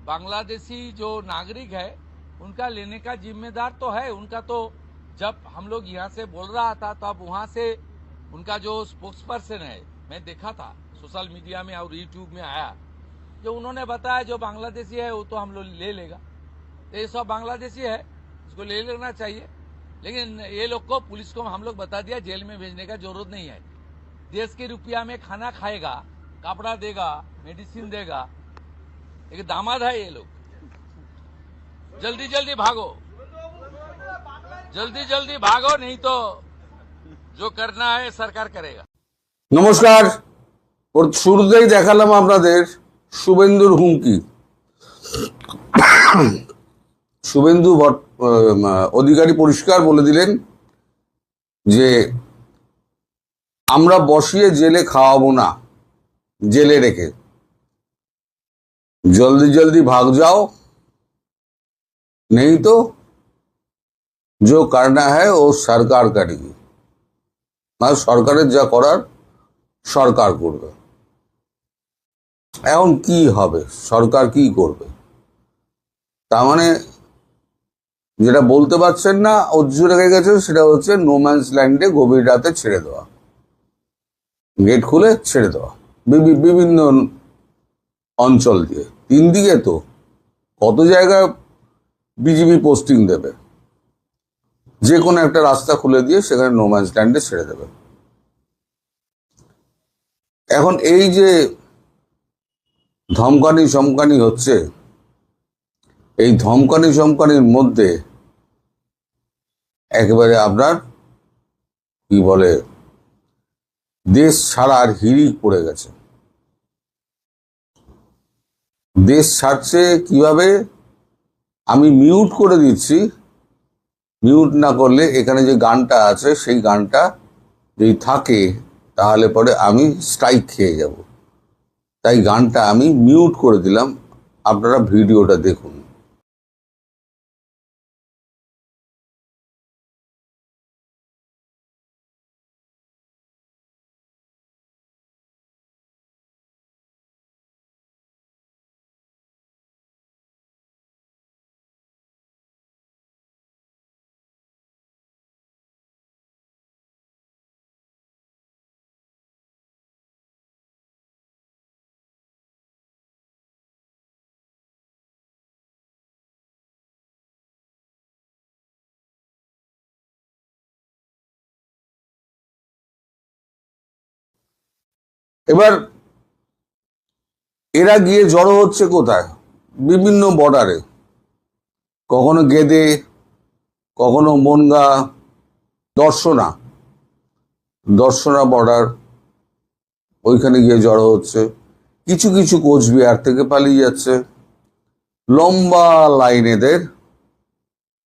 बांग्लादेशी जो नागरिक है उनका लेने का जिम्मेदार तो है उनका। तो जब हम लोग यहाँ से बोल रहा था तो अब वहां से उनका जो स्पोक्स पर्सन है, मैं देखा था सोशल मीडिया में और यूट्यूब में आया, जो उन्होंने बताया जो बांग्लादेशी है वो तो हम लोग ले लेगा। तो ये सब बांग्लादेशी है, इसको ले लेना चाहिए। लेकिन ये लोग को, पुलिस को हम लोग बता दिया जेल में भेजने का जरूरत नहीं है। देश के रुपया में खाना खाएगा, कपड़ा देगा, मेडिसिन देगा। एक दामाद है ये लोग। जल्दी जल्दी भागो, जल्दी जल्दी भागो, नहीं तो जो करना है सरकार करेगा। নমস্কার। ওর শুরুতেই দেখালাম আপনাদের শুভেন্দুর হুমকি। শুভেন্দু অধিকারী পরিষ্কার বলে দিলেন যে আমরা বসিয়ে জেলে খাওয়াবো না, জেলে রেখে জলদি জলদি ভাগ যাও, नहीं तो जो करना है वो सरकार करेगी। মানে সরকারের যা করার সরকার করবে। এখন কি হবে, সরকার কি করবে, তার মানে যেটা বলতে পারছেন না, অজ্জু রেখে গেছে, সেটা হচ্ছে নোম্যান্স ল্যান্ডে গভীর রাতে ছেড়ে দেওয়া, গেট খুলে ছেড়ে দেওয়া বিভিন্ন অঞ্চল দিয়ে। 3 দিকে তো কত জায়গায় বিজিবি পোস্টিং দেবে, যে কোনো একটা রাস্তা খুলে দিয়ে সেখানে নোম্যান্স ল্যান্ডে ছেড়ে দেবে। এখন এই যে ধমকানি চমকানি হচ্ছে, এই ধমকানি চমকানির মধ্যে একেবারে আপনার কি বলে দেশ ছাড়ার হিড়িক পড়ে গেছে। দেশ ছাড়ছে কিভাবে, আমি মিউট করে দিচ্ছি। মিউট না করলে এখানে যে গানটা আছে সেই গানটা যদি থাকে তাহলে পরে আমি স্ট্রাইক খেয়ে যাব, তাই গানটা আমি মিউট করে দিলাম। আপনারা ভিডিওটা দেখুন। এবার এরা গিয়ে জড়ো হচ্ছে কোথায়, বিভিন্ন বর্ডারে, কখনো গেদে, কখনো বনগা, দর্শনা বর্ডার, ওইখানে গিয়ে জড়ো হচ্ছে। কিছু কিছু কোচবিহার থেকে পালিয়ে যাচ্ছে। লম্বা লাইন এদের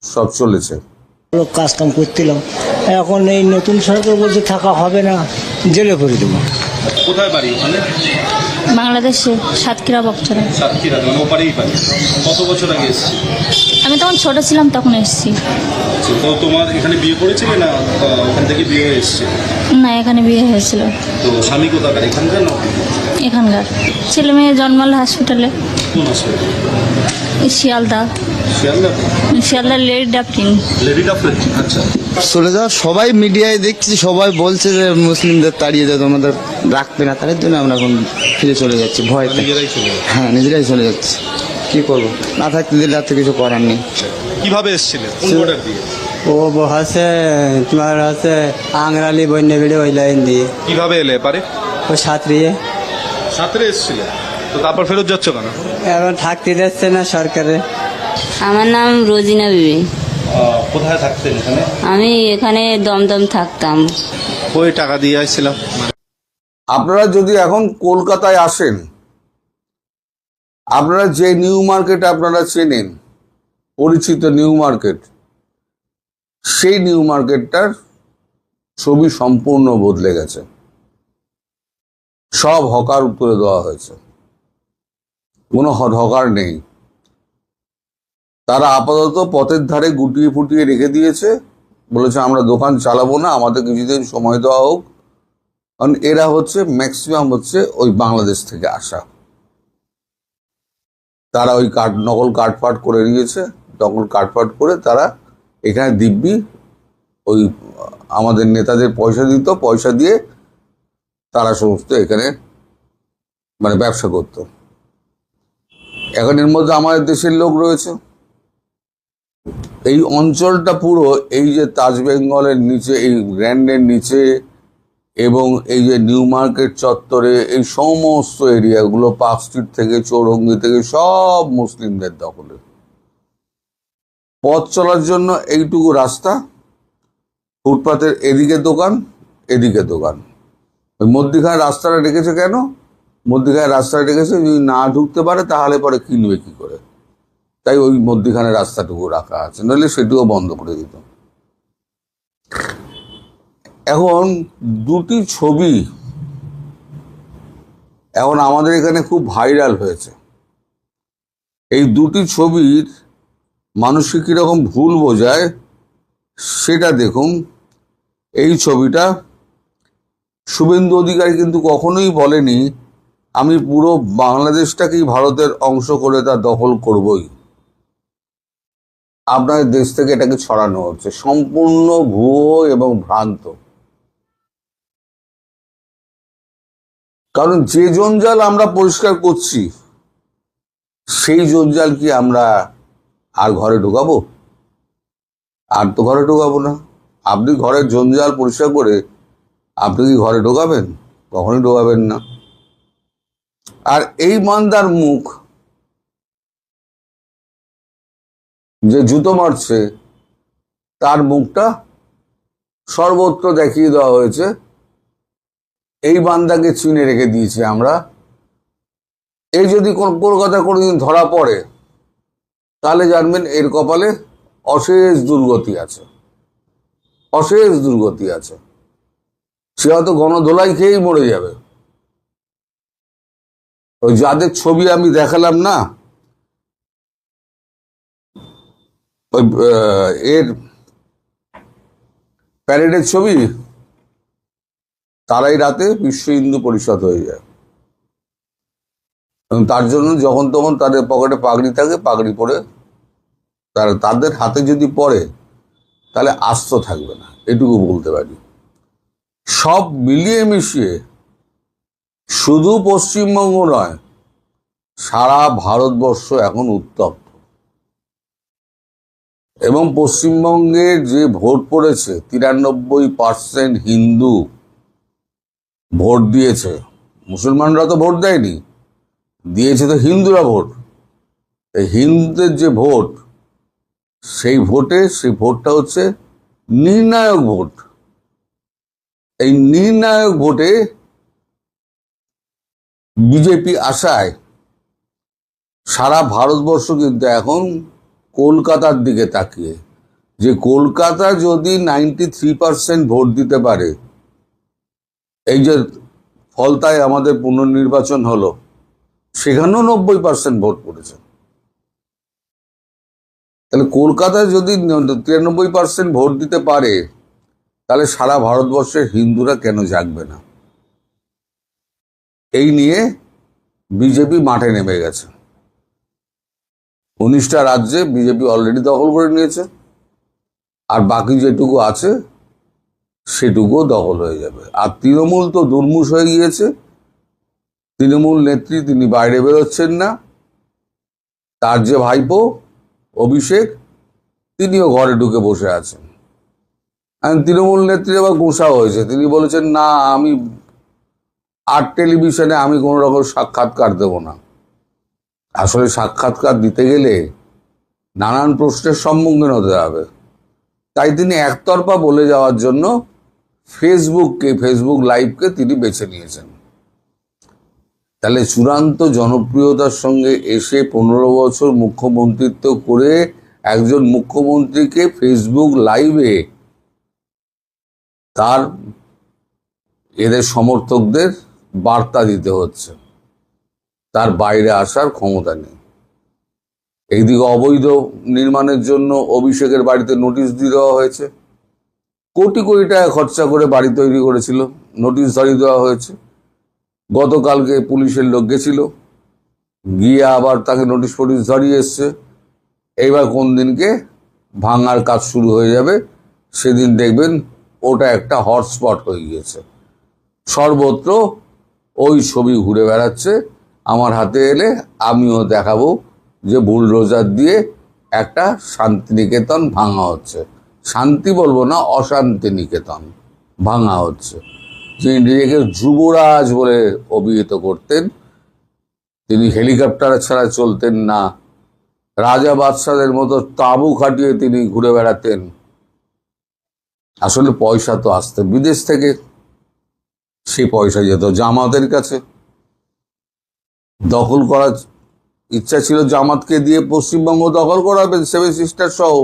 সব চলেছে। কাজ কাম করছিলাম, এখন এই নতুন সরকার বলছে থাকা হবে না, জেলে করে দেবো। কোথায় বাড়ি? ওখানে বাংলাদেশে সাতক্ষীরা বকচরা। সাতক্ষীরা, মানে ওপারেই বাড়ি। কত বছর আগে এসেছি? আমি তখন ছোট ছিলাম, তখন এসেছি। তো তোমার এখানে বিয়ে করেছিলে না ওখান থেকে বিয়ে হয়ে এসছে? না, এখানে বিয়ে হয়েছিল। তো স্বামী কোথাকার, এখানকার না? এখানকার। ছেলে মেয়ে জন্মালো হসপিটালে। কোন hospital? Sealdah. Sealdah lady doctor. Lady doctor. আচ্ছা, চলে যাওয়া। সবাই মিডিয়ায় দেখছি, সবাই বলছে যে মুসলিমদের তাড়িয়ে দেয়, তোমাদের রাখবে না, তাদের জন্য আমরা এখন ফিরে চলে যাচ্ছি ভয়তে। নিজেরাই চলে যাবে? হ্যাঁ, নিজেরাই চলে যাচ্ছি। কি করবো, না থাকতে দিলে আর তো কিছু করার নেই। কিভাবে এসেছিলে, কোন বর্ডার দিয়ে? ও আছে তোমার আছে আংরালি বন্যা বেড়ে ওই লাইন দিয়ে। কিভাবে এলে পারে? ও সাঁতরিয়ে সাঁতরে এসেছিলে, তো তারপর ফেরত যাচ্ছ কেন? এখন থাকতে দিচ্ছে না সরকারে। আমার নাম রোজিনা বিবি। কোথায় থাকতেন এখানে? আমি এখানে দমদম থাকতাম। ওই টাকা দিয়ে আসছিলাম। আপনারা যদি এখন কলকাতায় আসেন, আপনারা যে নিউ মার্কেট আপনারা চেনেন, পরিচিত নিউ মার্কেট, সেই নিউ মার্কেটটার ছবি সম্পূর্ণ বদলে গেছে। সব হকার তুলে দেওয়া হয়েছে, কোনো হকার নেই। তারা আপাতত পথের ধারে গুটিয়ে ফুটিয়ে রেখে দিয়েছে, বলেছে আমরা দোকান চালাবো না, আমাদের কিছুদিন সময় দেওয়া হোক। কারণ এরা হচ্ছে ম্যাক্সিমাম হচ্ছে ওই বাংলাদেশ থেকে আসা। তারা ওই নকল কাটফাট করে নিয়েছে, নকল কাটফাট করে তারা এখানে দিব্যি ওই আমাদের নেতাদের পয়সা দিত, পয়সা দিয়ে তারা সমস্ত এখানে মানে ব্যবসা করত। এখন এর মধ্যে আমাদের দেশের লোক রয়েছে। এই অঞ্চলটা পুরো এই যে তাজ বেঙ্গলের নিচে, এই গ্র্যান্ডের নিচে এবং এই যে নিউ মার্কেট চত্বরে, এই সমস্ত এরিয়াগুলো পার্ক স্ট্রিট থেকে চৌরঙ্গি থেকে সব মুসলিমদের দখলে। পথ চলার জন্য এইটুকু রাস্তা, ফুটপাতের এদিকে দোকান, এদিকে দোকান। ওই মধ্যিখানে রাস্তাটা রেখেছে কেন? মধ্যিখানে রাস্তাটা রেখেছে যদি না ঢুকতে পারে তাহলে পরে কিনবে কি করে, তাই ওই মধ্যিখানে রাস্তাটুকু রাখা আছে, নইলে সেটিও বন্ধ করে দিত। এখন দুটি ছবি এখন আমাদের এখানে খুব ভাইরাল হয়েছে। এই দুটি ছবির মানুষকে কিরকম ভুল বোঝায় সেটা দেখুন। এই ছবিটা শুভেন্দু অধিকারী কিন্তু কখনোই বলেনি আমি পুরো বাংলাদেশটাকেই ভারতের অংশ করে তা দখল করবই। আপনাদের দেশ থেকে এটাকে ছড়ানো হচ্ছে, সম্পূর্ণ ভুয়ো এবং ভ্রান্ত। কারণ যে জঞ্জাল আমরা পরিষ্কার করছি সেই জঞ্জাল কি আমরা আর ঘরে ঢোকাবো? আর তো ঘরে ঢোকাবো না। আপনি ঘরের জঞ্জাল পরিষ্কার করে আপনি কি ঘরে ঢোকাবেন? কখনোই ঢোকাবেন না। আর এই মান্দার মুখ যে জুতো মারছে তার মুখটা সর্বত্র দেখিয়ে দেওয়া হয়েছে। এই বান্দাকে চিনে রেখে দিয়েছি আমরা। এই যদি কলকাতা কোনোদিন ধরা পড়ে তাহলে জানবেন এর কপালে অশেষ দুর্গতি আছে, অশেষ দুর্গতি আছে। সে হয়তো গণধোলাই খেয়েই মরে যাবে। ওই যাদের ছবি আমি দেখালাম না, ওই এর প্যারেডের ছবি, তারাই রাতে বিশ্ব হিন্দু পরিষদ হয়ে যায়। এবং তার জন্য যখন তখন তাদের পকেটে পাগড়ি থাকে, পাগড়ি পরে তাদের হাতে যদি পড়ে তাহলে আস্ত থাকবে না, এটুকু বলতে পারি। সব মিলিয়ে মিশিয়ে শুধু পশ্চিমবঙ্গ নয়, সারা ভারতবর্ষ এখন উত্তপ্ত। এবং পশ্চিমবঙ্গের যে ভোট পড়েছে, 93% হিন্দু ভোট দিয়েছে। মুসলমানরা তো ভোট দেয়নি, দিয়েছে তো হিন্দুরা ভোট। এই হিন্দুদের যে ভোট, সেই ভোটটা হচ্ছে নির্ণায়ক ভোট। এই নির্ণায়ক ভোটে বিজেপি আসায় সারা ভারতবর্ষ কিন্তু এখন কলকাতার দিকে তাকিয়ে, যে কলকাতা যদি 93% ভোট দিতে পারে, এই যে ফলতায় আমাদের পুনর্নির্বাচন হলো সেখানেও 90% ভোট পড়েছে। তাহলে কলকাতায় যদি 93% ভোট দিতে পারে তাহলে সারা ভারতবর্ষের হিন্দুরা কেন জাগবে না? এই নিয়ে বিজেপি মাঠে নেমে গেছে। 19টা রাজ্যে বিজেপি অলরেডি দখল করে নিয়েছে, আর বাকি যেটুকু আছে সেটুকুও দখল হয়ে যাবে। আর তৃণমূল তো দুর্মুষ হয়ে গিয়েছে। তৃণমূল নেত্রী তিনি বাইরে বেরোচ্ছেন না, তার যে ভাইপো অভিষেক তিনিও ঘরে ঢুকে বসে আছেন। আর তৃণমূল নেত্রী আবার গোসা হয়েছে, তিনি বলেছেন না আমি আর টেলিভিশনে আমি কোনো রকম সাক্ষাৎকার দেব না। আসলে সাক্ষাৎকার দিতে গেলে নানান প্রশ্নের সম্মুখীন হতে হবে, তাই তিনি একতরফা বলে যাওয়ার জন্য ফেসবুক লাইভকে তিনি বেছে নিয়েছেন। তাহলে চূড়ান্ত জনপ্রিয়তার সঙ্গে এসে 15 বছর মুখ্যমন্ত্রিত্ব করে একজন মুখ্যমন্ত্রীকে ফেসবুক লাইভে তার এদের সমর্থকদের বার্তা দিতে হচ্ছে, তার বাইরে আসার ক্ষমতা নেই। এইদিকে অবৈধ নির্মাণের জন্য অভিষেকের বাড়িতে নোটিশ দিয়ে দেওয়া হয়েছে, কোটি কোটি টাকা খরচা করে বাড়ি তৈরি করেছিল, নোটিশ ধরিয়ে দেওয়া হয়েছে। গতকালকে পুলিশের লোক গেছিল, গিয়ে আবার তাকে নোটিশ ফোটিশ ধরিয়ে এসছে। এইবার কোন দিনকে ভাঙার কাজ শুরু হয়ে যাবে সেদিন দেখবেন ওটা একটা হটস্পট হয়ে গিয়েছে, সর্বত্র ওই ছবি ঘুরে বেড়াচ্ছে। আমার হাতে এলে আমিও দেখাবো যে বুলডোজার দিয়ে একটা শান্তিনিকেতন ভাঙা হচ্ছে। শান্তি বলবো না, অশান্তি নিকেতন ভাঙা হচ্ছে। তিনি নিজেকে যুবরাজ বলে অভিহিত করতেন, তিনি হেলিকপ্টার ছাড়া চলতেন না, রাজা বাদশাদের মতো তাঁবু খাটিয়ে তিনি ঘুরে বেড়াতেন। আসলে পয়সা তো আসতো বিদেশ থেকে, সেই পয়সা যেত জামাতের কাছে। দখল করার ইচ্ছা ছিল জামাতকে দিয়ে পশ্চিমবঙ্গ দখল করাবেন, সেভেন সিস্টার সহ।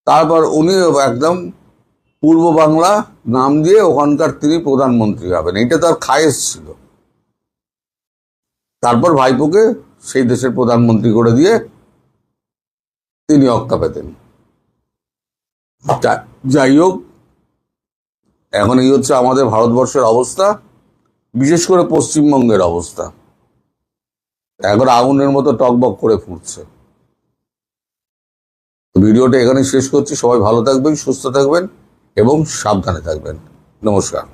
তারপর উনি একদম পূর্ব বাংলা নাম দিয়ে ওখানকার তিনি প্রধানমন্ত্রী হবেন, এটা তার খায়েশ ছিল। তারপর ভাইপোকে সেই দেশের প্রধানমন্ত্রী করে দিয়ে তিনি অক্কা পেতেন। যাই হোক, এখন এই হচ্ছে আমাদের ভারতবর্ষের অবস্থা, বিশেষ করে পশ্চিমবঙ্গের অবস্থা। এখন আগুনের মতো টকবক করে ফুটছে। ভিডিওটা এখানে শেষ করছি। সবাই ভালো থাকবেন, সুস্থ থাকবেন এবং সাবধানে থাকবেন। নমস্কার।